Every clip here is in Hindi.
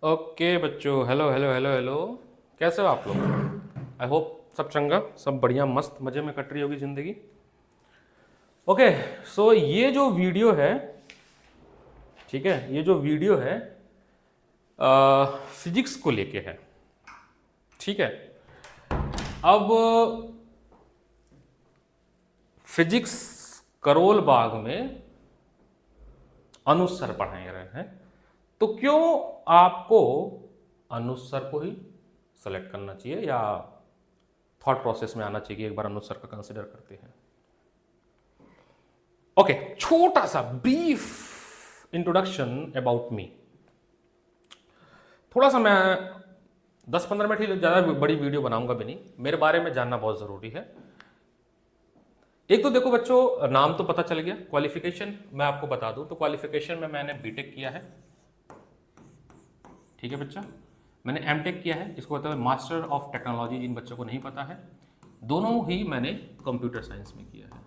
ओके बच्चों, हेलो हेलो हेलो हेलो। कैसे हो आप लोग? आई होप सब चंगा, सब बढ़िया, मस्त मज़े में कट रही होगी ज़िंदगी। ओके, सो ये जो वीडियो है, ठीक है, ये जो वीडियो है फिजिक्स को लेके है। ठीक है, अब फिजिक्स करोल बाग में अनुज सर पढ़ाए रहे हैं, तो क्यों आपको अनुज सर को ही सेलेक्ट करना चाहिए या थॉट प्रोसेस में आना चाहिए कि एक बार अनुज सर का कंसिडर करते हैं। ओके, छोटा सा ब्रीफ इंट्रोडक्शन अबाउट मी। थोड़ा सा मैं 10-15 मिनट ही, ज़्यादा बड़ी वीडियो बनाऊंगा भी नहीं। मेरे बारे में जानना बहुत ज़रूरी है। एक तो देखो बच्चों, नाम तो पता चल गया। क्वालिफिकेशन मैं आपको बता दूं तो क्वालिफिकेशन में मैंने बीटेक किया है। ठीक है बच्चा, मैंने एमटेक किया है, इसको बताओ मास्टर ऑफ टेक्नोलॉजी, जिन बच्चों को नहीं पता है। दोनों ही मैंने कंप्यूटर साइंस में किया है,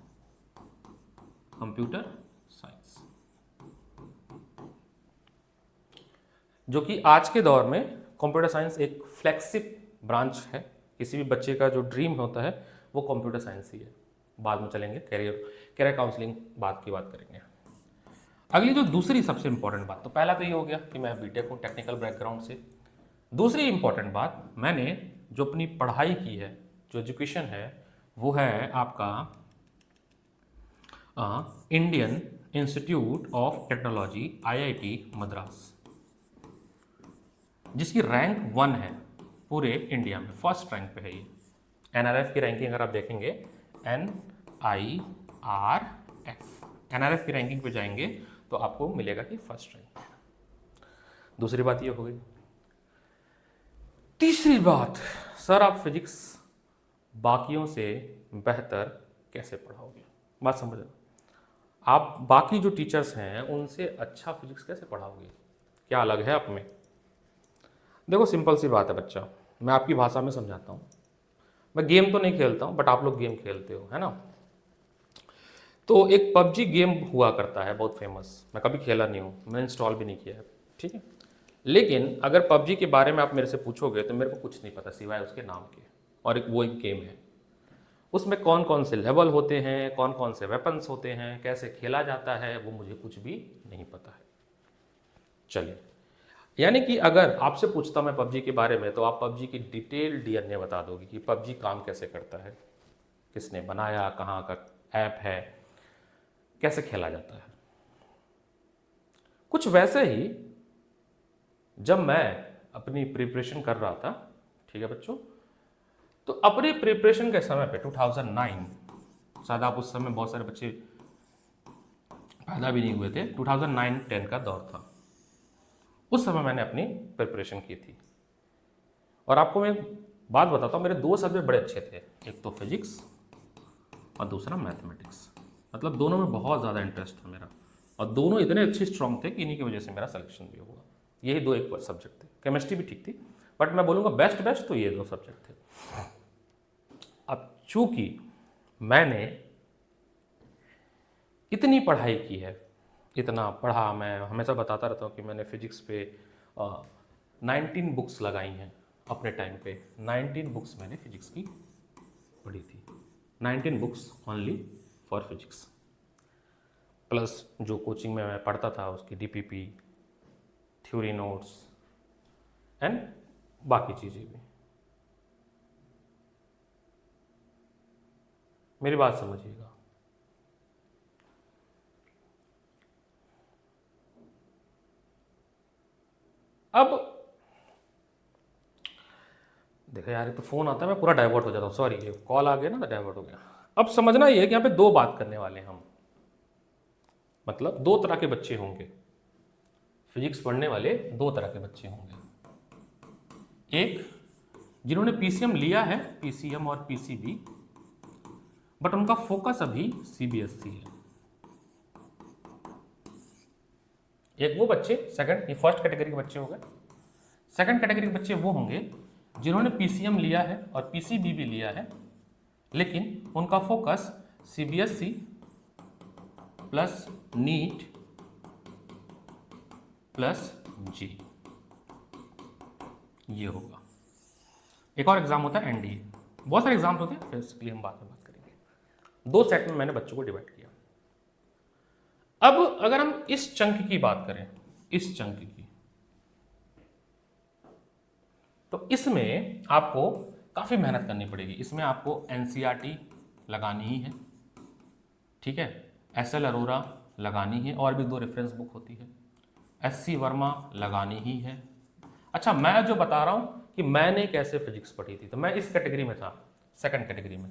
कंप्यूटर साइंस, जो कि आज के दौर में कंप्यूटर साइंस एक फ्लैगशिप ब्रांच है। किसी भी बच्चे का जो ड्रीम होता है वो कंप्यूटर साइंस ही है। बाद में चलेंगे कैरियर काउंसलिंग, बात की बात करेंगे। अगली जो दूसरी सबसे इंपॉर्टेंट बात, तो पहला तो ये हो गया कि मैं बीटेक हूँ टेक्निकल बैकग्राउंड से। दूसरी इंपॉर्टेंट बात, मैंने जो अपनी पढ़ाई की है, जो एजुकेशन है, वो है आपका Indian institute of technology IIT Madras, जिसकी रैंक 1 है पूरे इंडिया में, फर्स्ट रैंक पे है ये। एनआरएफ की रैंकिंग अगर आप देखेंगे, एनआरएफ की रैंकिंग पे जाएंगे तो आपको मिलेगा कि फर्स्ट रैंक है। दूसरी बात ये हो गई। तीसरी बात, सर आप फिजिक्स बाकियों से बेहतर कैसे पढ़ाओगे? बात समझ, आप बाकी जो टीचर्स हैं उनसे अच्छा फिजिक्स कैसे पढ़ाओगे? क्या अलग है आप में? देखो सिंपल सी बात है बच्चा, मैं आपकी भाषा में समझाता हूँ। मैं गेम तो नहीं खेलता हूँ, बट आप लोग गेम खेलते हो, है ना? तो एक पबजी गेम हुआ करता है बहुत फेमस, मैं कभी खेला नहीं हूँ, मैंने इंस्टॉल भी नहीं किया है, ठीक है। लेकिन अगर पबजी के बारे में आप मेरे से पूछोगे तो मेरे को कुछ नहीं पता सिवाय उसके नाम के, और वो एक गेम है। उसमें कौन कौन से लेवल होते हैं, कौन कौन से वेपन्स होते हैं, कैसे खेला जाता है, वो मुझे कुछ भी नहीं पता है। चलिए, यानी कि अगर आपसे पूछता मैं पबजी के बारे में, तो आप पबजी की डिटेल डीएनए बता दोगे कि पबजी काम कैसे करता है, किसने बनाया, कहाँ का ऐप है, कैसे खेला जाता है। कुछ वैसे ही जब मैं अपनी प्रिपरेशन कर रहा था, ठीक है बच्चों, तो अपनी प्रिपरेशन के समय पे 2009, शायद आप उस समय बहुत सारे बच्चे पैदा भी नहीं हुए थे, 2009-10 का दौर था। उस समय मैंने अपनी प्रिपरेशन की थी। और आपको मैं बात बताता हूँ, मेरे दो सब्जेक्ट बड़े अच्छे थे, एक तो फिजिक्स और दूसरा मैथमेटिक्स। मतलब दोनों में बहुत ज़्यादा इंटरेस्ट था मेरा, और दोनों इतने अच्छे स्ट्रॉन्ग थे कि इन्हीं की वजह से मेरा सिलेक्शन भी हुआ। यही दो एक सब्जेक्ट थे, केमिस्ट्री भी ठीक थी, बट मैं बोलूँगा बेस्ट बेस्ट तो ये दो सब्जेक्ट थे। अब चूंकि मैंने इतनी पढ़ाई की है, इतना पढ़ा, मैं हमेशा बताता रहता हूँ कि मैंने फिजिक्स पे 19 बुक्स लगाई हैं अपने टाइम पे। 19 बुक्स मैंने फिजिक्स की पढ़ी थी, 19 books only for physics, plus जो कोचिंग में मैं पढ़ता था उसकी डीपीपी, थ्योरी नोट्स एंड बाकी चीज़ें भी। मेरी बात समझिएगा। अब देखो यार, ये तो फ़ोन आता है, मैं पूरा डाइवर्ट हो जाता हूँ, सॉरी, ये कॉल आ गया ना तो डाइवर्ट हो गया। अब समझना ये है कि यहाँ पे दो बात करने वाले हैं हम, मतलब दो तरह के बच्चे होंगे, फिजिक्स पढ़ने वाले दो तरह के बच्चे होंगे। एक, जिन्होंने पीसीएम लिया है, पीसीएम और पीसीबी, बट उनका फोकस अभी सीबीएसई है। एक वो बच्चे, सेकंड, ये फर्स्ट कैटेगरी के बच्चे हो गए। सेकंड कैटेगरी के बच्चे वो होंगे जिन्होंने पीसीएम लिया है और पीसीबी भी लिया है, लेकिन उनका focus CBSE plus NEET plus JEE, ये होगा। एक और एग्जाम होता है एनडीए, बहुत सारे एग्जाम होते हैं, फिर इसके लिए हम बाद में बात करेंगे। 2 सेट में मैंने बच्चों को डिवाइड किया। अब अगर हम इस चंक की बात करें, इस चंक की, तो इसमें आपको काफ़ी मेहनत करनी पड़ेगी। इसमें आपको एनसीईआरटी लगानी ही है, ठीक है, एसएल अरोरा लगानी है, और भी 2 रेफरेंस बुक होती है, एससी वर्मा लगानी ही है। अच्छा, मैं जो बता रहा हूँ कि मैंने कैसे फिजिक्स पढ़ी थी, तो मैं इस कैटेगरी में था, सेकंड कैटेगरी में,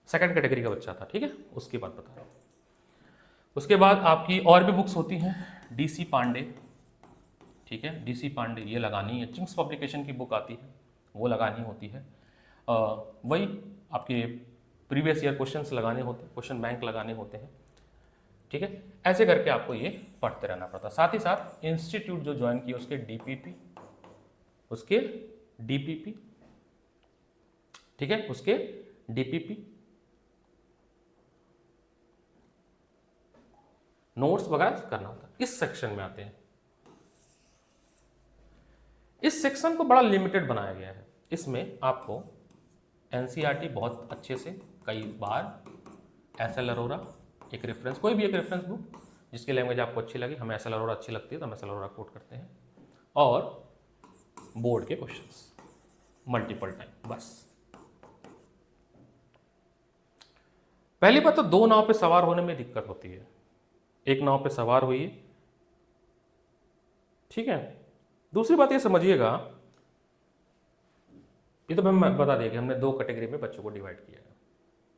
सेकंड कैटेगरी का बच्चा था, ठीक है, उसकी बात बता रहा हूँ। उसके बाद आपकी और भी बुक्स होती हैं, डीसी पांडे, ठीक है, डीसी पांडे ये लगानी है, चिंग्स पब्लिकेशन की बुक आती है, वो लगानी होती है। वही आपके प्रीवियस ईयर क्वेश्चंस लगाने होते हैं, क्वेश्चन बैंक लगाने होते हैं, ठीक है। ऐसे करके आपको ये पढ़ते रहना पड़ता। साथ ही साथ इंस्टीट्यूट जो ज्वाइन किए उसके डीपीपी, ठीक है, उसके डीपीपी, नोट्स वगैरह करना होता है। इस सेक्शन में आते हैं। इस सेक्शन को बड़ा लिमिटेड बनाया गया है। इसमें आपको एनसीईआरटी बहुत अच्छे से कई बार, एसएल अरोरा एक रेफरेंस, कोई भी एक रेफरेंस बुक जिसकी लैंग्वेज आपको अच्छी लगी, हमें एसएल अरोरा अच्छी लगती है तो हम एसएल अरोरा कोट करते हैं, और बोर्ड के क्वेश्चंस मल्टीपल टाइम, बस। पहली बात तो 2 नाव पे सवार होने में दिक्कत होती है। एक नाव पे सवार होइए, ठीक है। दूसरी बात ये समझिएगा, ये तो मैं बता दिया कि हमने 2 कैटेगरी में बच्चों को डिवाइड किया है।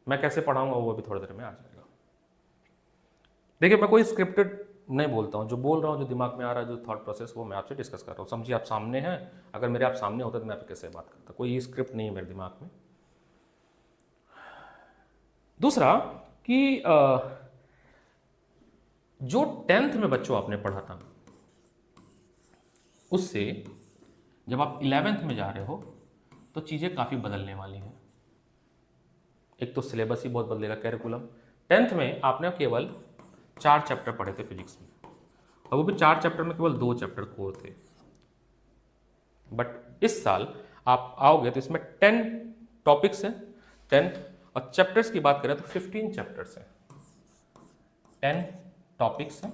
मैं कैसे पढ़ाऊंगा वो भी थोड़ी देर में आ जाएगा। देखिए, मैं कोई स्क्रिप्टेड नहीं बोलता हूँ, जो बोल रहा हूँ, जो दिमाग में आ रहा है, जो थॉट प्रोसेस, वो मैं आपसे डिस्कस कर रहा हूँ। समझिए आप सामने हैं, अगर मेरे आप सामने होते तो मैं आपसे कैसे बात करता, कोई स्क्रिप्ट नहीं है मेरे दिमाग में। दूसरा कि जो 10th में बच्चों आपने पढ़ा था, उससे जब आप 11th में जा रहे हो तो चीज़ें काफ़ी बदलने वाली हैं। एक तो सिलेबस ही बहुत बदलेगा, कैरिकुलम। 10th में आपने केवल 4 चैप्टर पढ़े थे फिजिक्स में, और वो भी 4 चैप्टर में केवल 2 चैप्टर कोर थे। बट इस साल आप आओगे तो इसमें 10 टॉपिक्स हैं, 10, और चैप्टर्स की बात करें तो 15 चैप्टर्स हैं, 10 टॉपिक्स हैं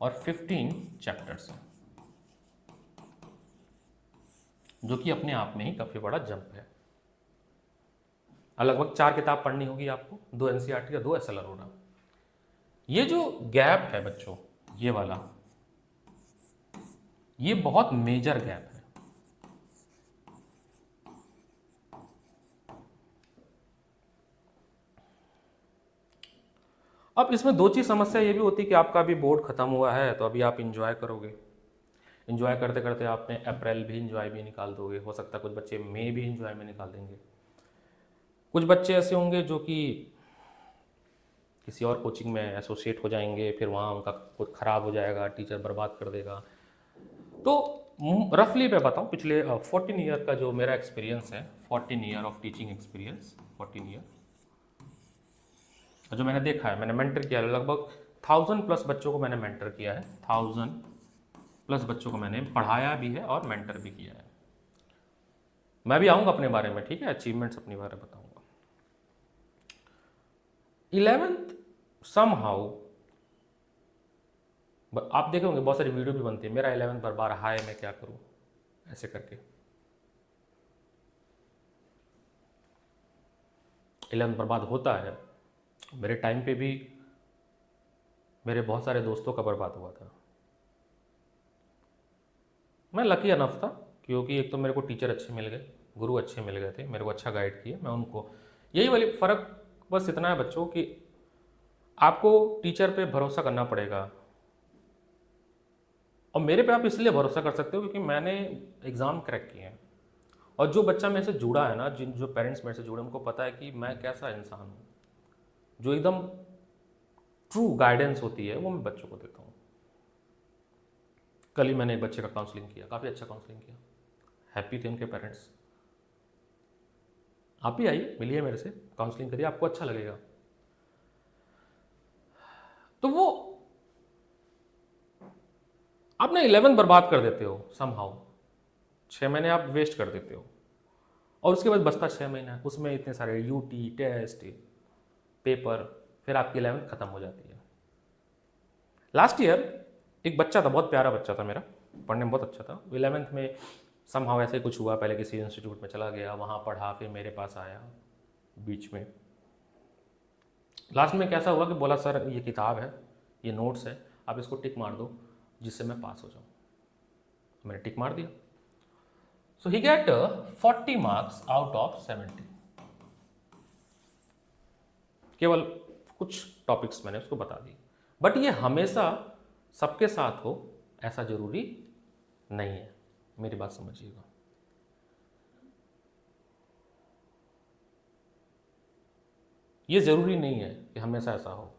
और 15 चैप्टर्स हैं, जो कि अपने आप में ही काफ़ी बड़ा जंप है। लगभग 4 किताब पढ़नी होगी आपको, 2 एनसीईआरटी और 2 एसएल अरोरा। ये जो गैप है बच्चों, ये वाला, ये बहुत मेजर गैप है। अब इसमें 2 चीज़ समस्या ये भी होती है कि आपका अभी बोर्ड खत्म हुआ है, तो अभी आप इंजॉय करोगे, इंजॉय करते करते आपने अप्रैल भी इंजॉय भी निकाल दोगे, हो सकता है कुछ बच्चे मई भी इंजॉय में निकाल देंगे। कुछ बच्चे ऐसे होंगे जो कि किसी और कोचिंग में एसोसिएट हो जाएंगे, फिर वहाँ उनका कुछ ख़राब हो जाएगा, टीचर बर्बाद कर देगा। तो रफली मैं बताऊँ, पिछले 14 ईयर का जो मेरा एक्सपीरियंस है, 14 year of teaching experience, 14 year जो मैंने देखा है, मैंने मेंटर किया है, लगभग 1000+ बच्चों को मैंने मेंटर किया है, 1000+ बच्चों को मैंने पढ़ाया भी है और मेंटर भी किया है। मैं भी आऊँगा अपने बारे में, ठीक है, अचीवमेंट्स अपने बारे में बताऊँगा। 11th समहाउ, आप देखे होंगे बहुत सारी वीडियो भी बनती है, मेरा 11th बर्बाद हाय मैं क्या करूँ, ऐसे करके 11th बर्बाद होता है। मेरे टाइम पे भी मेरे बहुत सारे दोस्तों का बर्बाद हुआ था। मैं लकी अनफ था, क्योंकि एक तो मेरे को टीचर अच्छे मिल गए, गुरु अच्छे मिल गए थे, मेरे को अच्छा गाइड किए, मैं उनको, यही वाली फ़र्क बस इतना है बच्चों कि आपको टीचर पे भरोसा करना पड़ेगा। और मेरे पे आप इसलिए भरोसा कर सकते हो क्योंकि मैंने एग्ज़ाम क्रैक किए हैं, और जो बच्चा मेरे से जुड़ा है ना, जो पेरेंट्स मेरे से जुड़े, उनको पता है कि मैं कैसा इंसान हूँ, जो एकदम ट्रू गाइडेंस होती है वो मैं बच्चों को देता हूँ। कल ही मैंने एक बच्चे का काउंसलिंग किया, काफ़ी अच्छा काउंसलिंग किया, हैप्पी थे उनके पेरेंट्स। आप भी आइए, मिलिए मेरे से, काउंसलिंग करिए, आपको अच्छा लगेगा। तो वो आप ना 11 बर्बाद कर देते हो समहाउ, 6 महीने आप वेस्ट कर देते हो, और उसके बाद बचता 6 महीना है, उसमें इतने सारे यूटी टेस्ट पेपर, फिर आपकी 11th खत्म हो जाती है। लास्ट ईयर एक बच्चा था, बहुत प्यारा बच्चा था मेरा, पढ़ने में बहुत अच्छा था, 11th में समहाउ ऐसे कुछ हुआ, पहले किसी इंस्टीट्यूट में चला गया, वहाँ पढ़ा, फिर मेरे पास आया बीच में। लास्ट में कैसा हुआ कि बोला सर ये किताब है, ये नोट्स है, आप इसको टिक मार दो जिससे मैं पास हो जाऊँ। मैंने टिक मार दिया। सो ही गेट 40 मार्क्स आउट ऑफ 70। केवल कुछ टॉपिक्स मैंने उसको बता दी, बट ये हमेशा सबके साथ हो ऐसा जरूरी नहीं है, मेरी बात समझिएगा। ये जरूरी नहीं है कि हमेशा ऐसा हो।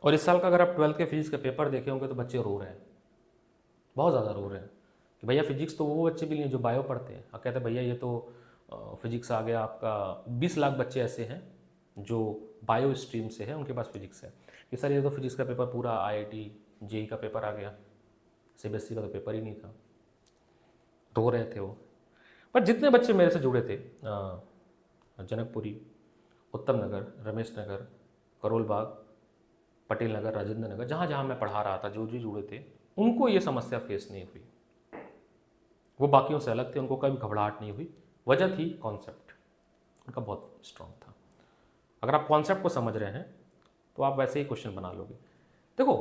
और इस साल का अगर आप 12th के फिजिक्स के पेपर देखे होंगे तो बच्चे रो रहे हैं, बहुत ज़्यादा रो रहे हैं कि भैया फिजिक्स तो वो बच्चे भी नहीं जो बायो पढ़ते हैं, और कहते हैं भैया ये तो फिजिक्स आ गया आपका, 20 लाख बच्चे ऐसे हैं जो बायो स्ट्रीम से है, उनके पास फिजिक्स है, कि सर ये तो फिजिक्स का पेपर पूरा IIT जेई का पेपर आ गया, CBSE का तो पेपर ही नहीं था। रो रहे थे वो। पर जितने बच्चे मेरे से जुड़े थे, जनकपुरी, उत्तम नगर, रमेश नगर, करोल बाग, पटेल नगर, राजेंद्र नगर, जहाँ जहाँ मैं पढ़ा रहा था, जो जो जुड़े थे, उनको ये समस्या फेस नहीं हुई। वो बाकियों से अलग थे, उनको कभी घबराहट नहीं हुई। वजह थी कॉन्सेप्ट, उनका बहुत स्ट्रांग था। अगर आप कॉन्सेप्ट को समझ रहे हैं तो आप वैसे ही क्वेश्चन बना लोगे। देखो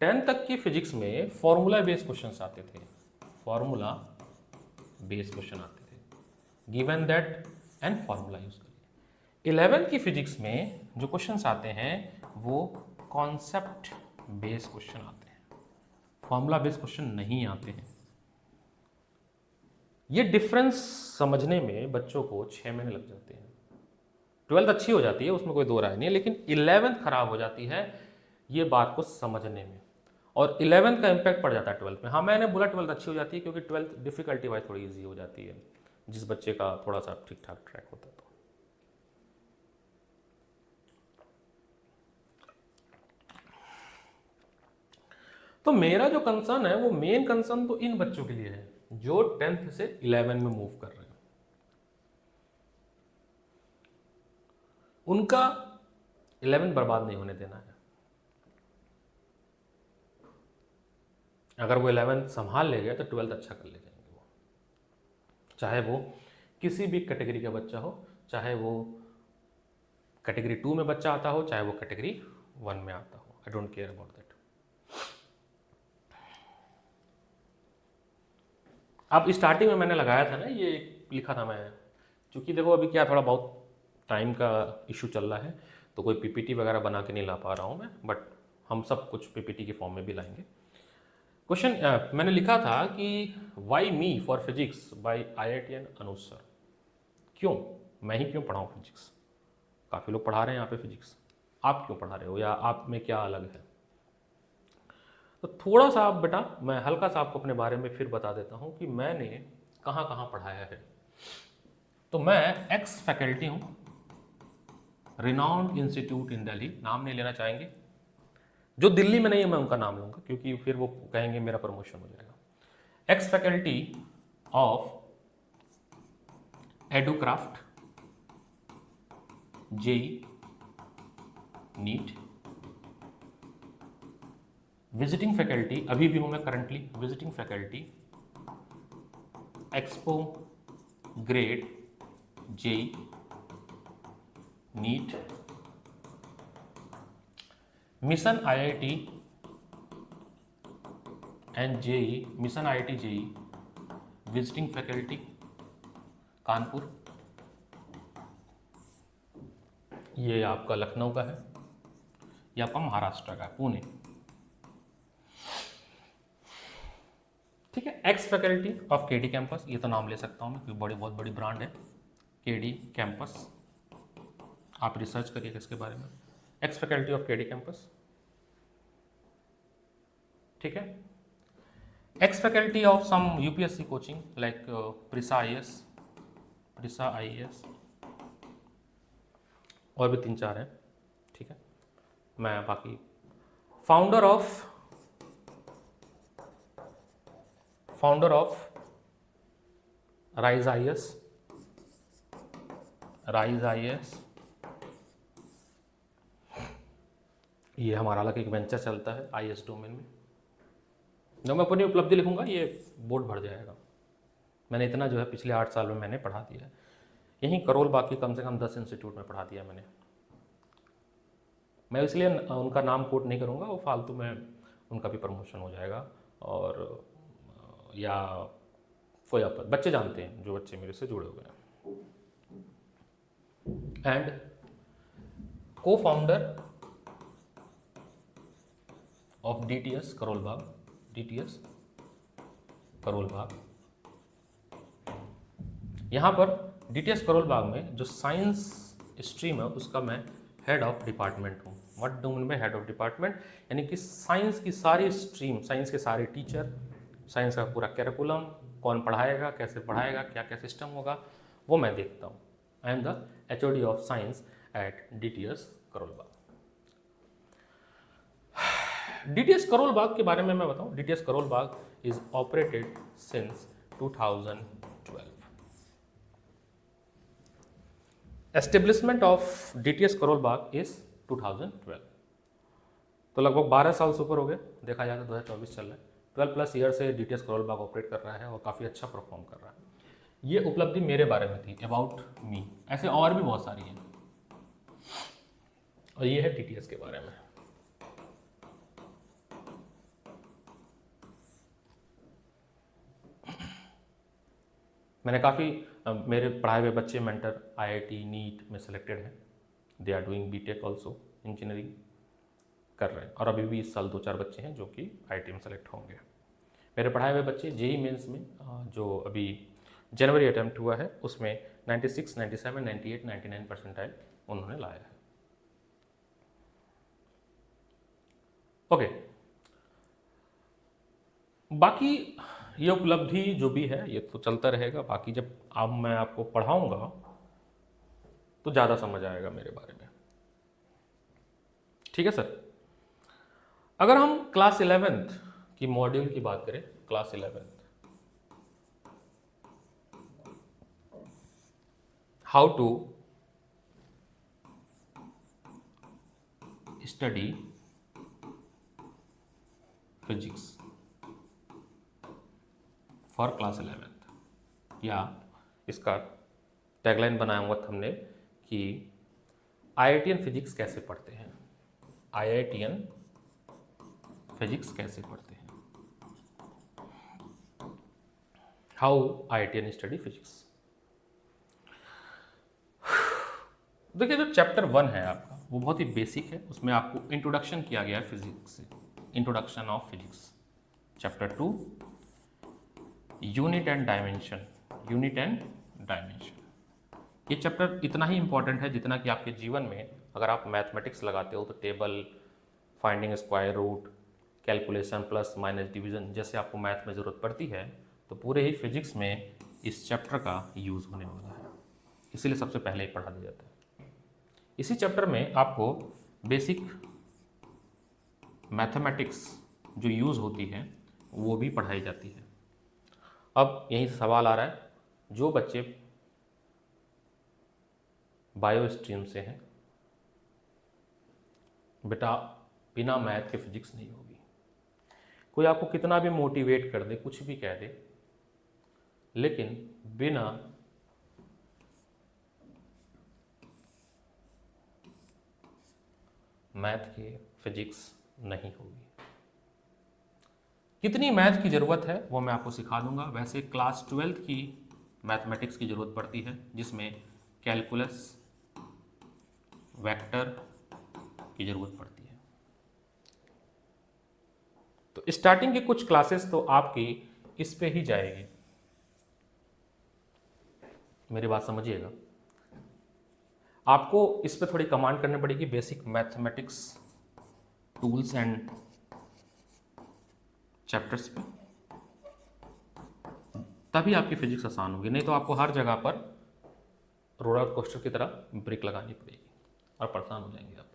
10th तक की फिजिक्स में फॉर्मूला बेस्ड क्वेश्चन आते थे, फॉर्मूला बेस्ड क्वेश्चन आते थे, given that and formula use करिए। 11th की फिजिक्स में जो क्वेश्चन आते हैं वो कॉन्सेप्ट बेस्ड क्वेश्चन आते हैं, फॉर्मूला बेस्ड क्वेश्चन नहीं आते हैं। ये डिफरेंस समझने में बच्चों को 6 महीने लग जाते हैं। 12th अच्छी हो जाती है, उसमें कोई दो राय नहीं है, लेकिन 11th खराब हो जाती है ये बात को समझने में, और 11th का इम्पैक्ट पड़ जाता है 12th में। हाँ मैंने बोला 12th अच्छी हो जाती है क्योंकि 12th डिफिकल्टी वाइज थोड़ी ईजी हो जाती है, जिस बच्चे का थोड़ा सा ठीक ठाक ट्रैक होता है। तो मेरा जो कंसर्न है वो मेन कंसर्न तो इन बच्चों के लिए है जो 10th से 11 में मूव कर रहे हैं। उनका 11 बर्बाद नहीं होने देना है। अगर वो 11 संभाल ले गए तो 12th अच्छा कर ले जाएंगे वो, चाहे वो किसी भी कैटेगरी का बच्चा हो, चाहे वो कैटेगरी 2 में बच्चा आता हो, चाहे वो कैटेगरी 1 में आता हो। I don't care about that. अब स्टार्टिंग में मैंने लगाया था ना, ये लिखा था मैं, क्योंकि देखो अभी क्या थोड़ा बहुत टाइम का इशू चल रहा है, तो कोई PPT वगैरह बना के नहीं ला पा रहा हूँ मैं, बट हम सब कुछ PPT के फॉर्म में भी लाएंगे। क्वेश्चन मैंने लिखा था कि why me for physics bye IITian Anuj sir. क्यों मैं ही क्यों पढ़ाऊँ फिजिक्स? काफ़ी लोग पढ़ा रहे हैं यहाँ पे फिजिक्स, आप क्यों पढ़ा रहे हो, या आप में क्या अलग है? तो थोड़ा सा आप बेटा, मैं हल्का सा आपको अपने बारे में फिर बता देता हूँ कि मैंने कहाँ कहाँ पढ़ाया है। तो मैं एक्स फैकल्टी हूँ रिनाउंड इंस्टीट्यूट इन दिल्ली, नाम नहीं लेना चाहेंगे, जो दिल्ली में नहीं है मैं उनका नाम लूँगा क्योंकि फिर वो कहेंगे मेरा प्रमोशन हो जाएगा। Ex faculty of Educraft, JEE NEET, visiting faculty, अभी भी हूँ मैं currently visiting faculty expo grade JEE NEET, mission IIT and JEE, mission IIT JEE visiting faculty Kanpur, ये आपका लखनऊ का है, ये आपका महाराष्ट्र का है, पुणे। ठीक है, ex faculty of KD campus, ये तो नाम ले सकता हूँ मैं क्योंकि बड़ी बहुत बड़ी ब्रांड है KD कैंपस, आप रिसर्च करिएगा इसके बारे में। Ex faculty of KD campus, ठीक है। Ex faculty of some UPSC coaching like प्रिसा IAS, और भी 3-4 हैं, ठीक है। मैं बाकी फाउंडर ऑफ राइज आईएएस, ये हमारा अलग एक वेंचर चलता है आईएएस डोमेन में। जब मैं अपनी उपलब्धि लिखूंगा ये बोर्ड भर जाएगा। मैंने इतना जो है पिछले 8 साल में मैंने पढ़ा दिया है, यहीं करोल बाकी कम से कम 10 इंस्टीट्यूट में पढ़ा दिया मैंने। मैं इसलिए उनका नाम कोट नहीं करूँगा, वो फालतू में उनका भी प्रमोशन हो जाएगा, और या कोई आप बच्चे जानते हैं जो बच्चे मेरे से जुड़े हुए हैं। एंड को फाउंडर ऑफ डीटीएस करोल बाग। यहाँ पर डीटीएस करोल बाग में जो साइंस स्ट्रीम है उसका मैं हेड ऑफ डिपार्टमेंट हूँ। व्हाट डोमेन में हेड ऑफ डिपार्टमेंट, यानी कि साइंस की सारी स्ट्रीम, साइंस के सारे टीचर, साइंस का पूरा कैरिकुलम, कौन पढ़ाएगा, कैसे पढ़ाएगा, क्या क्या सिस्टम होगा, वो मैं देखता हूँ। I am the HOD of science at DTS Karol Bagh. DTS Karol Bagh के बारे में मैं बताऊँ। DTS Karol Bagh is operated since 2012। Establishment of DTS Karol Bagh is 2012, तो लगभग 12 साल से ऊपर हो गए। देखा जाए तो 2024 चल रहा है। 12+ ईयर से डीटीएस करोल बाग ऑपरेट कर रहा है और काफ़ी अच्छा परफॉर्म कर रहा है। ये उपलब्धि मेरे बारे में थी, अबाउट मी। ऐसे और भी बहुत सारी हैं, और ये है डीटीएस के बारे में। मैंने काफ़ी मेरे पढ़ाए हुए बच्चे मेंटर IIT नीट में सेलेक्टेड हैं। They are doing BTech also, engineering कर रहे हैं, और अभी भी इस साल 2-4 बच्चे हैं जो कि IIT में सेलेक्ट होंगे। मेरे पढ़ाए हुए बच्चे जेई मेंस में जो अभी जनवरी अटैम्प्ट हुआ है उसमें 96, 97, 98, 99 परसेंटाइल उन्होंने लाया है। ओके, बाकी ये उपलब्धि जो भी है ये तो चलता रहेगा। बाकी जब अब मैं आपको पढ़ाऊंगा तो ज़्यादा समझ आएगा मेरे बारे में, ठीक है सर। अगर हम क्लास 11th की मॉड्यूल की बात करें, class 11th, how to study physics for class 11th, या इसका टैगलाइन बनाया हुआ हमने कि IITian फिजिक्स कैसे पढ़ते हैं, IITian फिजिक्स कैसे पढ़ते हैं, हाउ IITian स्टडी फिजिक्स। देखिए, जो चैप्टर 1 है आपका वो बहुत ही बेसिक है, उसमें आपको इंट्रोडक्शन किया गया है फिजिक्स से, introduction of physics. Chapter 2 unit and dimension, ये चैप्टर इतना ही इंपॉर्टेंट है जितना कि आपके जीवन में अगर आप मैथमेटिक्स लगाते हो तो table, finding square root, calculation, plus minus, division जैसे आपको मैथ में ज़रूरत पड़ती है, तो पूरे ही फिजिक्स में इस चैप्टर का यूज़ होने वाला है, इसीलिए सबसे पहले ही पढ़ा दिया जाता है। इसी चैप्टर में आपको बेसिक मैथमेटिक्स जो यूज़ होती है वो भी पढ़ाई जाती है। अब यहीं से सवाल आ रहा है, जो बच्चे बायो स्ट्रीम से हैं, बेटा बिना मैथ के फिजिक्स नहीं होगी। कोई आपको कितना भी मोटिवेट कर दे, कुछ भी कह दे, लेकिन बिना मैथ के फिजिक्स नहीं होगी। कितनी मैथ की ज़रूरत है वो मैं आपको सिखा दूंगा। वैसे क्लास 12th की मैथमेटिक्स की ज़रूरत पड़ती है, जिसमें कैलकुलस, वेक्टर की ज़रूरत पड़ती है। तो स्टार्टिंग की कुछ क्लासेस तो आपकी इस पे ही जाएगी, मेरी बात समझिएगा। आपको इस पे थोड़ी कमांड करनी पड़ेगी, basic mathematics tools and chapters पे, तभी आपकी फिजिक्स आसान होगी। नहीं तो आपको हर जगह पर रोलर कोस्टर की तरह ब्रेक लगानी पड़ेगी और परेशान हो जाएंगे आप।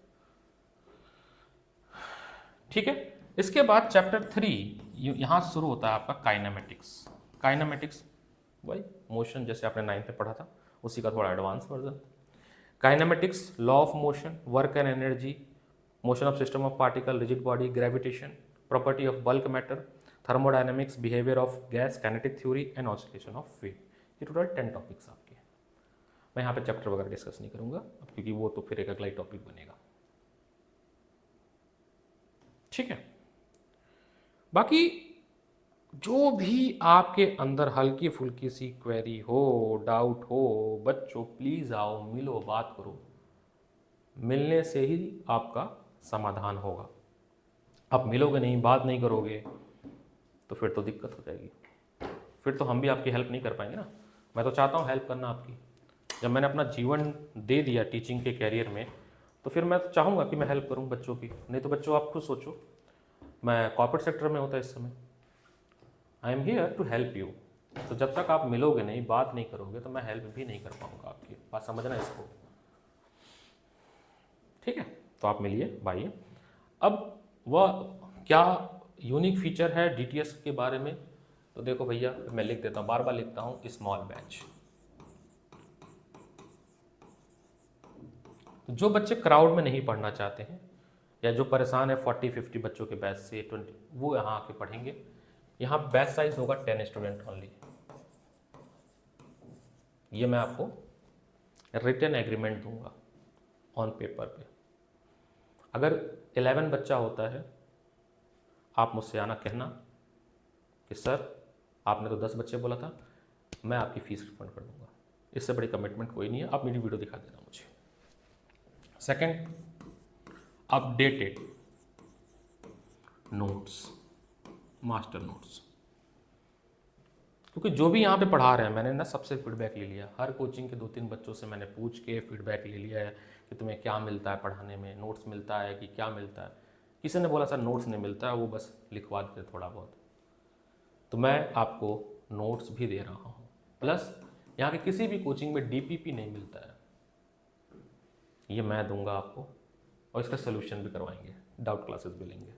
ठीक है। इसके बाद चैप्टर 3 यहाँ शुरू होता है आपका काइनेमेटिक्स। काइनेमेटिक्स वही मोशन, जैसे आपने 9th में पढ़ा था, उसी का थोड़ा advance version. Kinematics, law of motion, work and energy, motion of system of particle, rigid body, gravitation, property of bulk matter, thermodynamics, behaviour of gas, kinetic theory and oscillation of wave. ये टोटल 10 टॉपिक्स आपके। मैं यहाँ पे चैप्टर वगैरह डिस्कस नहीं करूँगा अब, क्योंकि वो तो फिर एक अगला टॉपिक बनेगा। ठीक है। बाकी जो भी आपके अंदर हल्की फुल्की सी क्वेरी हो, डाउट हो, बच्चों प्लीज़ आओ, मिलो, बात करो। मिलने से ही आपका समाधान होगा। आप मिलोगे नहीं, बात नहीं करोगे, तो फिर तो दिक्कत हो जाएगी। फिर तो हम भी आपकी हेल्प नहीं कर पाएंगे ना। मैं तो चाहता हूँ हेल्प करना आपकी। जब मैंने अपना जीवन दे दिया टीचिंग के कैरियर में, तो फिर मैं तो चाहूँगा कि मैं हेल्प करूँ बच्चों की। नहीं तो बच्चों आप खुद सोचो, मैं कॉर्पोरेट सेक्टर में होता इस समय। I am here to help you. तो जब तक आप मिलोगे नहीं, बात नहीं करोगे, तो मैं हेल्प भी नहीं कर पाऊँगा आपकी। बात समझना इसको, ठीक है। तो आप मिलिए, बाइए। अब वह क्या यूनिक फीचर है डीटीएस के बारे में, तो देखो भैया, मैं लिख देता हूँ, बार बार लिखता हूँ, स्मॉल बैच। जो बच्चे क्राउड में नहीं पढ़ना चाहते हैं, या जो परेशान है 40-50 बच्चों के बैच से 20, वो यहाँ आके पढ़ेंगे। यहाँ बैच साइज होगा 10 स्टूडेंट ओनली। ये मैं आपको रिटन एग्रीमेंट दूंगा ऑन पेपर पे। अगर 11 बच्चा होता है, आप मुझसे आना, कहना कि सर आपने तो 10 बच्चे बोला था, मैं आपकी फ़ीस रिफंड कर दूंगा। इससे बड़ी कमिटमेंट कोई नहीं है। आप मेरी वीडियो दिखा देना मुझे। Second, updated notes, master notes. क्योंकि जो भी यहाँ पे पढ़ा रहे हैं, मैंने ना सबसे फीडबैक ले लिया। हर कोचिंग के 2-3 बच्चों से मैंने पूछ के फीडबैक ले लिया है कि तुम्हें क्या मिलता है पढ़ाने में, नोट्स मिलता है कि क्या मिलता है। किसी ने बोला सर नोट्स नहीं मिलता है, वो बस लिखवा देते थोड़ा बहुत। तो मैं आपको नोट्स भी दे रहा हूँ, प्लस यहाँ के किसी भी कोचिंग में डीपीपी नहीं मिलता है, ये मैं दूंगा आपको। और इसका सोल्यूशन भी करवाएंगे, डाउट क्लासेस भी लेंगे,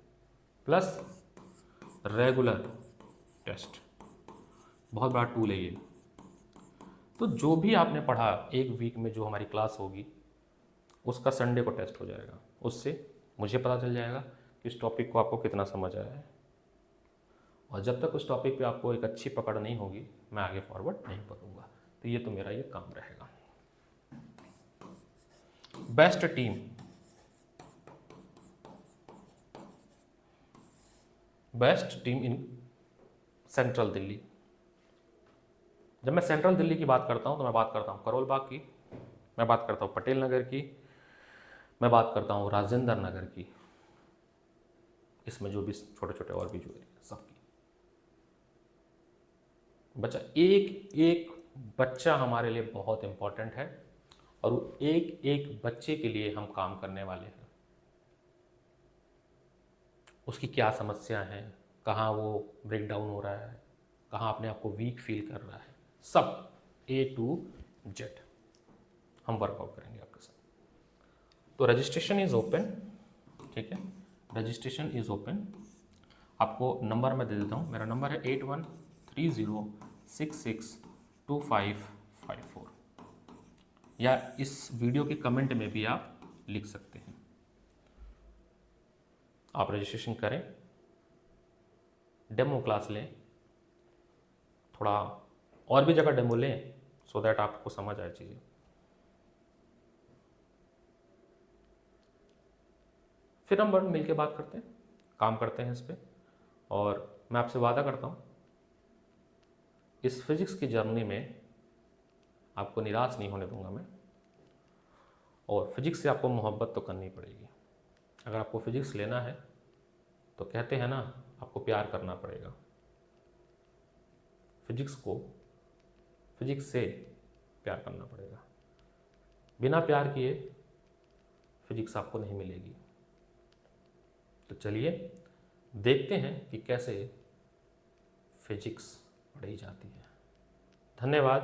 प्लस रेगुलर टेस्ट। बहुत बड़ा टूल है ये। तो जो भी आपने पढ़ा एक वीक में, जो हमारी क्लास होगी, उसका संडे को टेस्ट हो जाएगा। उससे मुझे पता चल जाएगा कि इस टॉपिक को आपको कितना समझ आया है। और जब तक उस टॉपिक पे आपको एक अच्छी पकड़ नहीं होगी, मैं आगे फॉरवर्ड नहीं करूँगा। तो ये तो मेरा ये काम रहेगा। Best team, best team in central Delhi. जब मैं सेंट्रल दिल्ली की बात करता हूँ, तो मैं बात करता हूँ करोल बाग की, मैं बात करता हूँ पटेल नगर की, मैं बात करता हूँ राजेंद्र नगर की, इसमें जो भी छोटे छोटे और भी जो है सबकी। बच्चा, एक एक बच्चा हमारे लिए बहुत इम्पोर्टेंट है, और वो एक एक बच्चे के लिए हम काम करने वाले हैं। उसकी क्या समस्या है, कहाँ वो ब्रेक डाउन हो रहा है, कहाँ अपने आप को वीक फील कर रहा है, सब A to Z हम वर्कआउट करेंगे आपके साथ। तो रजिस्ट्रेशन इज़ ओपन, ठीक है, रजिस्ट्रेशन इज़ ओपन। आपको नंबर मैं दे देता हूँ, मेरा नंबर है 8130662554, या इस वीडियो के कमेंट में भी आप लिख सकते हैं। आप रजिस्ट्रेशन करें, डेमो क्लास लें, थोड़ा और भी जगह डेमो लें, सो दैट आपको समझ आए चीज़ें। फिर हम मिल के बात करते हैं, काम करते हैं इस पर। और मैं आपसे वादा करता हूँ, इस फिज़िक्स की जर्नी में आपको निराश नहीं होने दूंगा मैं। और फिज़िक्स से आपको मोहब्बत तो करनी पड़ेगी। अगर आपको फिज़िक्स लेना है, तो कहते हैं ना, आपको प्यार करना पड़ेगा। फिज़िक्स से प्यार करना पड़ेगा। बिना प्यार किए फिज़िक्स आपको नहीं मिलेगी। तो चलिए देखते हैं कि कैसे फिज़िक्स पढ़ी जाती है। धन्यवाद।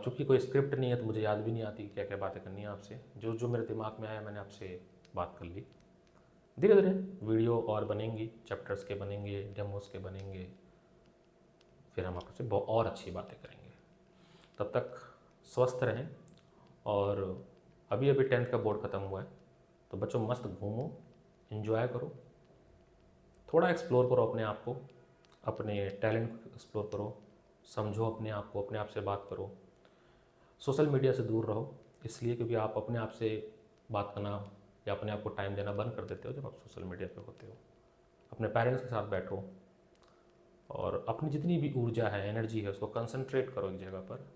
चूँकि कोई स्क्रिप्ट नहीं है, तो मुझे याद भी नहीं आती क्या क्या बातें करनी है आपसे। जो जो मेरे दिमाग में आया, मैंने आपसे बात कर ली। धीरे धीरे वीडियो और बनेंगी, चैप्टर्स के बनेंगे, डेमोस के बनेंगे, फिर हम आपसे और अच्छी बातें करेंगे। तब तक स्वस्थ रहें। और अभी अभी 10th का बोर्ड ख़त्म हुआ है, तो बच्चों मस्त घूमो, एंजॉय करो, थोड़ा एक्सप्लोर करो अपने आप को, अपने टैलेंट को एक्सप्लोर करो, समझो अपने आप को, अपने आप से बात करो। सोशल मीडिया से दूर रहो, इसलिए क्योंकि आप अपने आप से बात करना या अपने आप को टाइम देना बंद कर देते हो जब आप सोशल मीडिया पे होते हो। अपने पेरेंट्स के साथ बैठो और अपनी जितनी भी ऊर्जा है, एनर्जी है, उसको कंसंट्रेट करो एक जगह पर।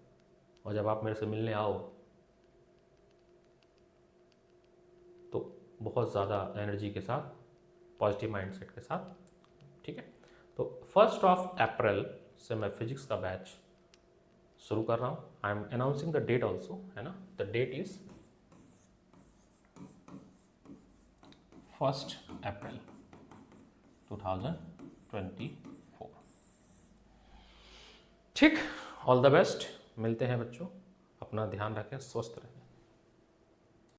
और जब आप मेरे से मिलने आओ तो बहुत ज़्यादा एनर्जी के साथ, पॉजिटिव माइंडसेट के साथ, ठीक है। तो 1 अप्रैल से मैं फिजिक्स का बैच शुरू कर रहा हूँ। I am announcing the date also, है ना। The date is 1 April 2024। ठीक, ऑल द बेस्ट। मिलते हैं बच्चों, अपना ध्यान रखें, स्वस्थ रहें।